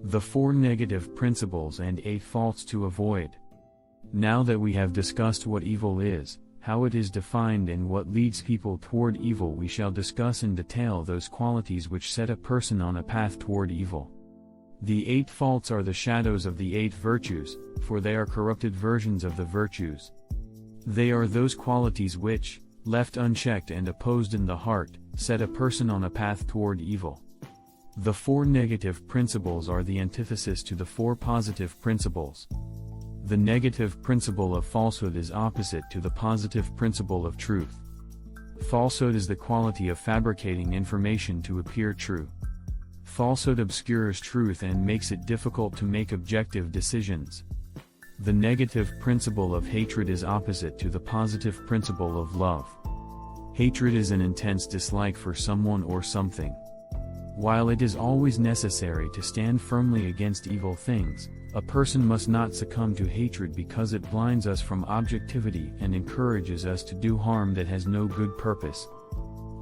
The 4 negative principles and 8 faults to avoid. Now that we have discussed what evil is, how it is defined and what leads people toward evil, we shall discuss in detail those qualities which set a person on a path toward evil. The 8 faults are the shadows of the 8 virtues, for they are corrupted versions of the virtues. They are those qualities which, left unchecked and opposed in the heart, set a person on a path toward evil. The 4 negative principles are the antithesis to the 4 positive principles. The negative principle of falsehood is opposite to the positive principle of truth. Falsehood is the quality of fabricating information to appear true. Falsehood obscures truth and makes it difficult to make objective decisions. The negative principle of hatred is opposite to the positive principle of love. Hatred is an intense dislike for someone or something. While it is always necessary to stand firmly against evil things, a person must not succumb to hatred because it blinds us from objectivity and encourages us to do harm that has no good purpose.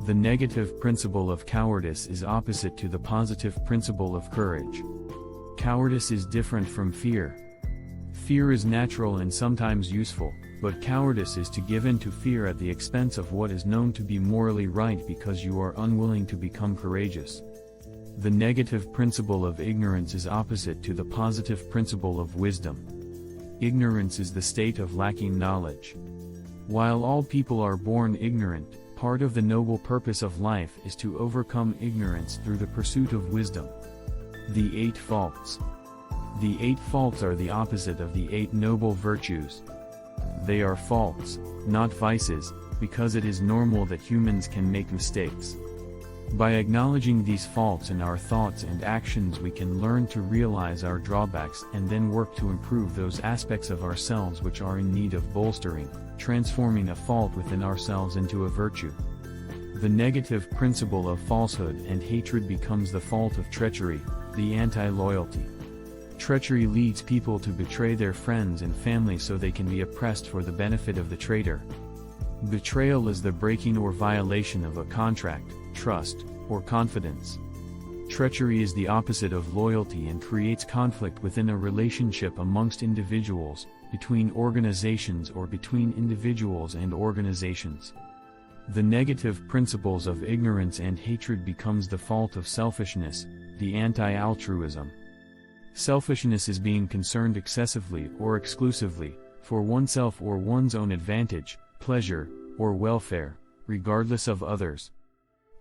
The negative principle of cowardice is opposite to the positive principle of courage. Cowardice is different from fear. Fear is natural and sometimes useful, but cowardice is to give in to fear at the expense of what is known to be morally right because you are unwilling to become courageous. The negative principle of ignorance is opposite to the positive principle of wisdom. Ignorance is the state of lacking knowledge. While all people are born ignorant, part of the noble purpose of life is to overcome ignorance through the pursuit of wisdom. The 8 faults. The 8 faults are the opposite of the 8 noble virtues. They are faults, not vices, because it is normal that humans can make mistakes. By acknowledging these faults in our thoughts and actions, we can learn to realize our drawbacks and then work to improve those aspects of ourselves which are in need of bolstering, transforming a fault within ourselves into a virtue. The negative principle of falsehood and hatred becomes the fault of treachery, the anti-loyalty. Treachery leads people to betray their friends and family so they can be oppressed for the benefit of the traitor. Betrayal is the breaking or violation of a contract, trust, or confidence. Treachery is the opposite of loyalty and creates conflict within a relationship amongst individuals, between organizations, or between individuals and organizations. The negative principles of ignorance and hatred becomes the fault of selfishness, the anti-altruism. Selfishness is being concerned excessively or exclusively, for oneself or one's own advantage, pleasure, or welfare, regardless of others.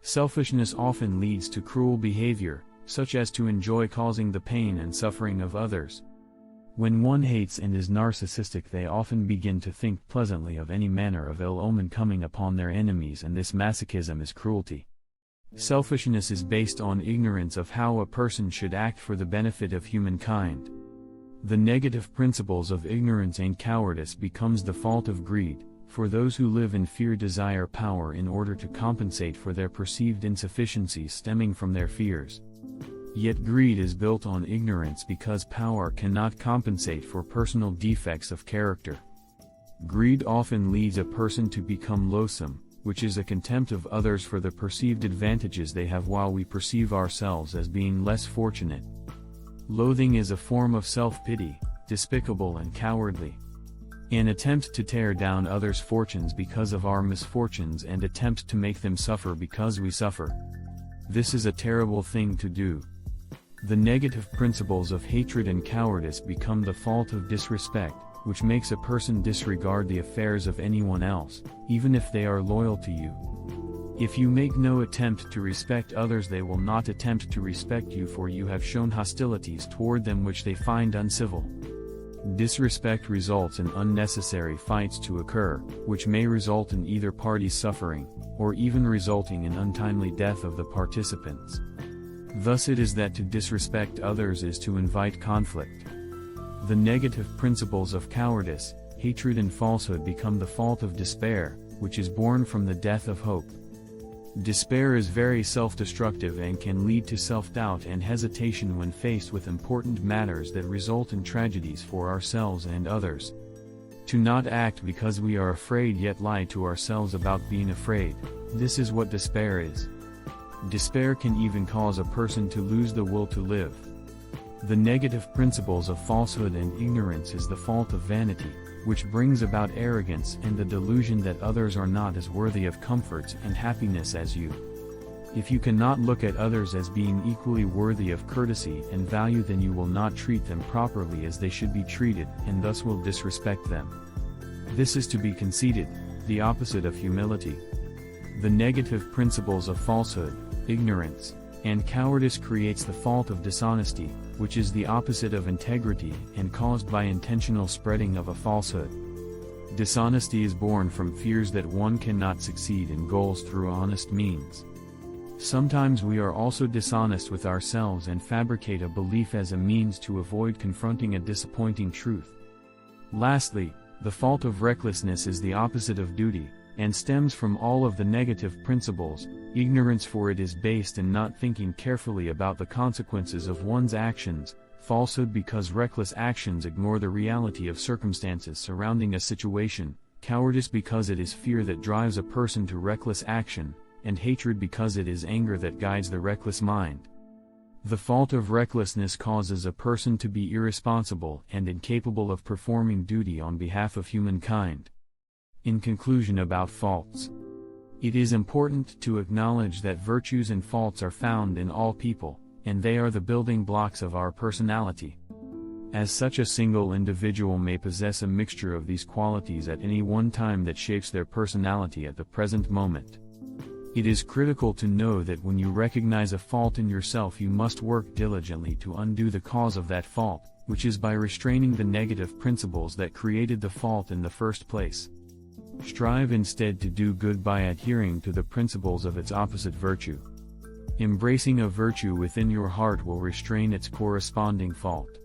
Selfishness often leads to cruel behavior, such as to enjoy causing the pain and suffering of others. When one hates and is narcissistic, they often begin to think pleasantly of any manner of ill omen coming upon their enemies, and this masochism is cruelty. Selfishness is based on ignorance of how a person should act for the benefit of humankind. The negative principles of ignorance and cowardice becomes the fault of greed, for those who live in fear desire power in order to compensate for their perceived insufficiencies stemming from their fears. Yet greed is built on ignorance because power cannot compensate for personal defects of character. Greed often leads a person to become loathsome, which is a contempt of others for the perceived advantages they have while we perceive ourselves as being less fortunate. Loathing is a form of self-pity, despicable and cowardly. An attempt to tear down others' fortunes because of our misfortunes and attempt to make them suffer because we suffer. This is a terrible thing to do. The negative principles of hatred and cowardice become the fault of disrespect, which makes a person disregard the affairs of anyone else, even if they are loyal to you. If you make no attempt to respect others, they will not attempt to respect you, for you have shown hostilities toward them which they find uncivil. Disrespect results in unnecessary fights to occur, which may result in either party suffering, or even resulting in untimely death of the participants. Thus it is that to disrespect others is to invite conflict. The negative principles of cowardice, hatred and falsehood become the fault of despair, which is born from the death of hope. Despair is very self-destructive and can lead to self-doubt and hesitation when faced with important matters that result in tragedies for ourselves and others. To not act because we are afraid yet lie to ourselves about being afraid, this is what despair is. Despair can even cause a person to lose the will to live. The negative principles of falsehood and ignorance is the fault of vanity, which brings about arrogance and the delusion that others are not as worthy of comforts and happiness as you. If you cannot look at others as being equally worthy of courtesy and value, then you will not treat them properly as they should be treated, and thus will disrespect them. This is to be conceited, the opposite of humility. The negative principles of falsehood, ignorance, and cowardice creates the fault of dishonesty, which is the opposite of integrity and caused by intentional spreading of a falsehood. Dishonesty is born from fears that one cannot succeed in goals through honest means. Sometimes we are also dishonest with ourselves and fabricate a belief as a means to avoid confronting a disappointing truth. Lastly, the fault of recklessness is the opposite of duty, and stems from all of the negative principles, ignorance, for it is based in not thinking carefully about the consequences of one's actions, falsehood because reckless actions ignore the reality of circumstances surrounding a situation, cowardice because it is fear that drives a person to reckless action, and hatred because it is anger that guides the reckless mind. The fault of recklessness causes a person to be irresponsible and incapable of performing duty on behalf of humankind. In conclusion about faults, it is important to acknowledge that virtues and faults are found in all people, and they are the building blocks of our personality. As such, a single individual may possess a mixture of these qualities at any one time that shapes their personality at the present moment. It is critical to know that when you recognize a fault in yourself, you must work diligently to undo the cause of that fault, which is by restraining the negative principles that created the fault in the first place. Strive instead to do good by adhering to the principles of its opposite virtue. Embracing a virtue within your heart will restrain its corresponding fault.